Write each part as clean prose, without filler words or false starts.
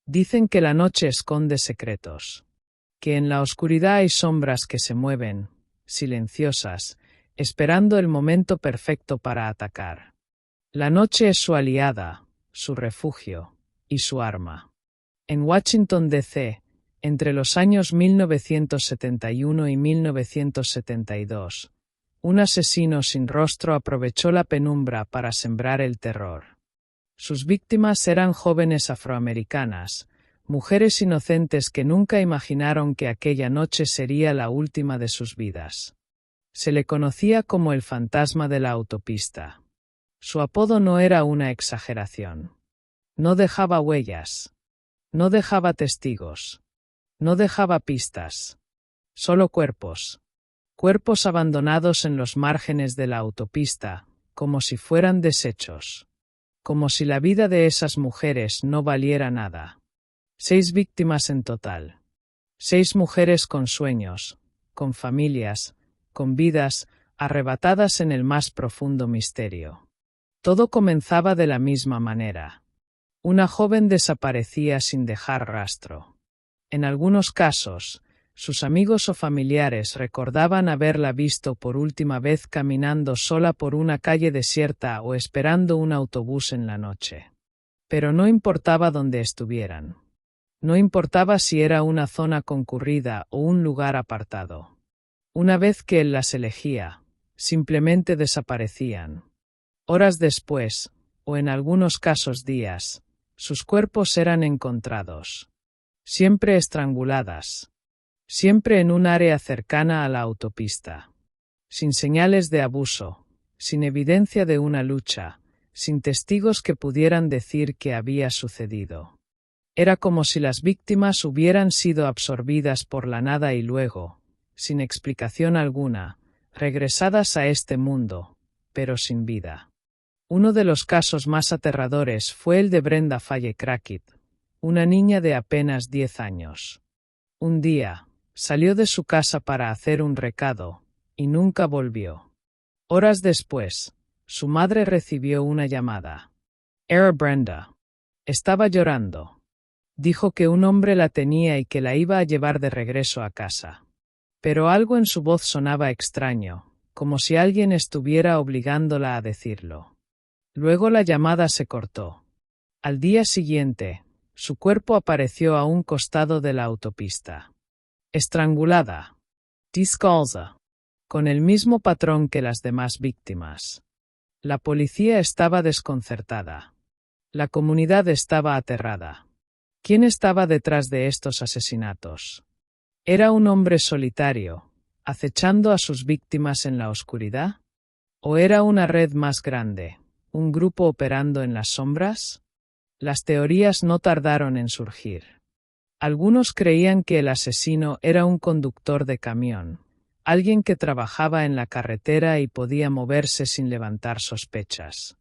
Dicen que la noche esconde secretos, que en la oscuridad hay sombras que se mueven, silenciosas, esperando el momento perfecto para atacar. La noche es su aliada, su refugio y su arma. En Washington, D.C., entre los años 1971 y 1972, un asesino sin rostro aprovechó la penumbra para sembrar el terror. Sus víctimas eran jóvenes afroamericanas, mujeres inocentes que nunca imaginaron que aquella noche sería la última de sus vidas. Se le conocía como el fantasma de la autopista. Su apodo no era una exageración. No dejaba huellas. No dejaba testigos. No dejaba pistas. Solo cuerpos. Cuerpos abandonados en los márgenes de la autopista, como si fueran desechos. Como si la vida de esas mujeres no valiera nada. 6 víctimas en total. 6 mujeres con sueños, con familias, con vidas, arrebatadas en el más profundo misterio. Todo comenzaba de la misma manera. Una joven desaparecía sin dejar rastro. En algunos casos, sus amigos o familiares recordaban haberla visto por última vez caminando sola por una calle desierta o esperando un autobús en la noche. Pero no importaba dónde estuvieran. No importaba si era una zona concurrida o un lugar apartado. Una vez que él las elegía, simplemente desaparecían. Horas después, o en algunos casos días, sus cuerpos eran encontrados. Siempre estranguladas. Siempre en un área cercana a la autopista. Sin señales de abuso, sin evidencia de una lucha, sin testigos que pudieran decir qué había sucedido. Era como si las víctimas hubieran sido absorbidas por la nada y luego, sin explicación alguna, regresadas a este mundo, pero sin vida. Uno de los casos más aterradores fue el de Brenda Faye Crackit, una niña de apenas 10 años. Un día, salió de su casa para hacer un recado, y nunca volvió. Horas después, su madre recibió una llamada. Era Brenda. Estaba llorando. Dijo que un hombre la tenía y que la iba a llevar de regreso a casa. Pero algo en su voz sonaba extraño, como si alguien estuviera obligándola a decirlo. Luego la llamada se cortó. Al día siguiente, su cuerpo apareció a un costado de la autopista. Estrangulada. Descalza. Con el mismo patrón que las demás víctimas. La policía estaba desconcertada. La comunidad estaba aterrada. ¿Quién estaba detrás de estos asesinatos? ¿Era un hombre solitario, acechando a sus víctimas en la oscuridad? ¿O era una red más grande, un grupo operando en las sombras? Las teorías no tardaron en surgir. Algunos creían que el asesino era un conductor de camión, alguien que trabajaba en la carretera y podía moverse sin levantar sospechas.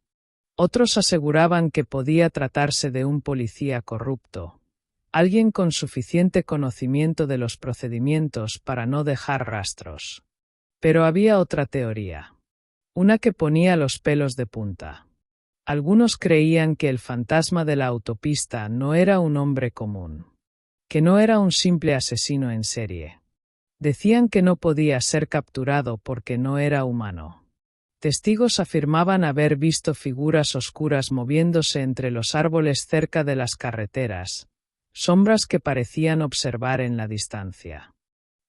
Otros aseguraban que podía tratarse de un policía corrupto, alguien con suficiente conocimiento de los procedimientos para no dejar rastros. Pero había otra teoría, una que ponía los pelos de punta. Algunos creían que el fantasma de la autopista no era un hombre común, que no era un simple asesino en serie. Decían que no podía ser capturado porque no era humano. Testigos afirmaban haber visto figuras oscuras moviéndose entre los árboles cerca de las carreteras, sombras que parecían observar en la distancia.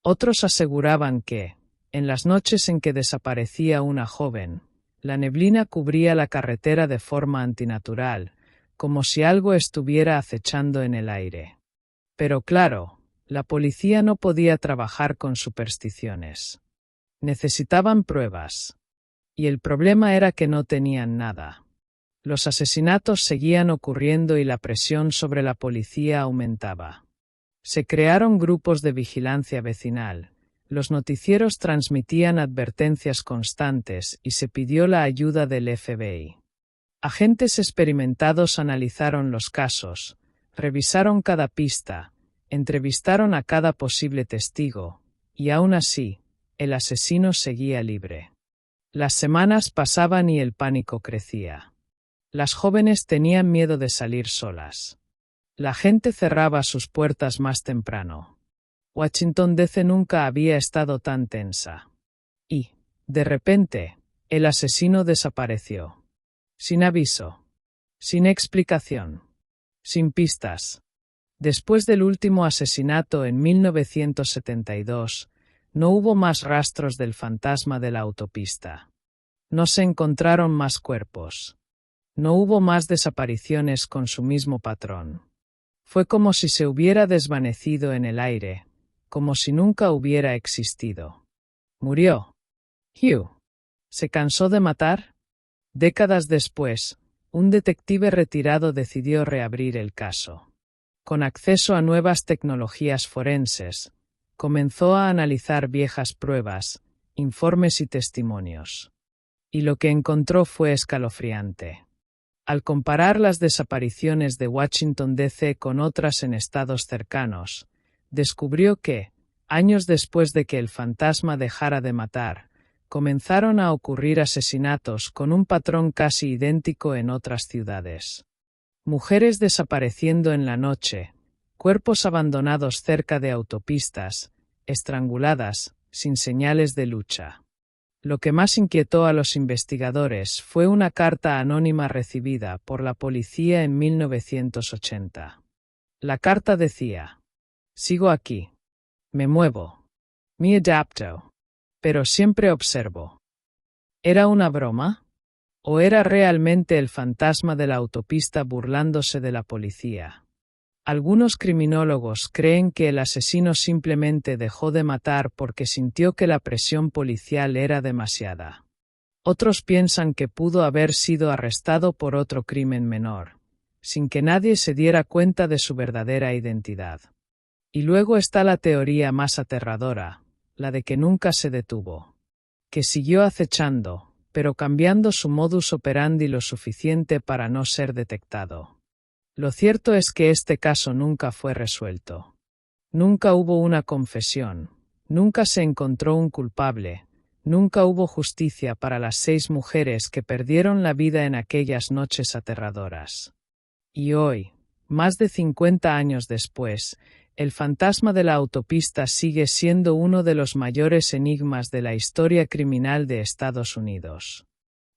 Otros aseguraban que, en las noches en que desaparecía una joven, la neblina cubría la carretera de forma antinatural, como si algo estuviera acechando en el aire. Pero claro, la policía no podía trabajar con supersticiones. Necesitaban pruebas. Y el problema era que no tenían nada. Los asesinatos seguían ocurriendo y la presión sobre la policía aumentaba. Se crearon grupos de vigilancia vecinal, los noticieros transmitían advertencias constantes y se pidió la ayuda del FBI. Agentes experimentados analizaron los casos, revisaron cada pista, entrevistaron a cada posible testigo, y aún así, el asesino seguía libre. Las semanas pasaban y el pánico crecía. Las jóvenes tenían miedo de salir solas. La gente cerraba sus puertas más temprano. Washington DC nunca había estado tan tensa. Y, de repente, el asesino desapareció. Sin aviso. Sin explicación. Sin pistas. Después del último asesinato en 1972, no hubo más rastros del fantasma de la autopista. No se encontraron más cuerpos. No hubo más desapariciones con su mismo patrón. Fue como si se hubiera desvanecido en el aire, como si nunca hubiera existido. Murió. Hugh. ¿Se cansó de matar? Décadas después, un detective retirado decidió reabrir el caso. Con acceso a nuevas tecnologías forenses, comenzó a analizar viejas pruebas, informes y testimonios. Y lo que encontró fue escalofriante. Al comparar las desapariciones de Washington DC con otras en estados cercanos, descubrió que, años después de que el fantasma dejara de matar, comenzaron a ocurrir asesinatos con un patrón casi idéntico en otras ciudades. Mujeres desapareciendo en la noche, cuerpos abandonados cerca de autopistas, estranguladas, sin señales de lucha. Lo que más inquietó a los investigadores fue una carta anónima recibida por la policía en 1980. La carta decía: «Sigo aquí. Me muevo. Me adapto. Pero siempre observo». ¿Era una broma? ¿O era realmente el fantasma de la autopista burlándose de la policía? Algunos criminólogos creen que el asesino simplemente dejó de matar porque sintió que la presión policial era demasiada. Otros piensan que pudo haber sido arrestado por otro crimen menor, sin que nadie se diera cuenta de su verdadera identidad. Y luego está la teoría más aterradora, la de que nunca se detuvo. Que siguió acechando, pero cambiando su modus operandi lo suficiente para no ser detectado. Lo cierto es que este caso nunca fue resuelto. Nunca hubo una confesión, nunca se encontró un culpable, nunca hubo justicia para las 6 mujeres que perdieron la vida en aquellas noches aterradoras. Y hoy, más de 50 años después, el fantasma de la autopista sigue siendo uno de los mayores enigmas de la historia criminal de Estados Unidos.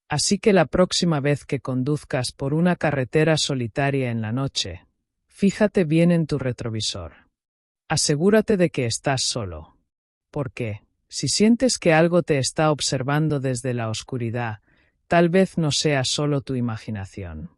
Así que la próxima vez que conduzcas por una carretera solitaria en la noche, fíjate bien en tu retrovisor. Asegúrate de que estás solo. Porque, si sientes que algo te está observando desde la oscuridad, tal vez no sea solo tu imaginación.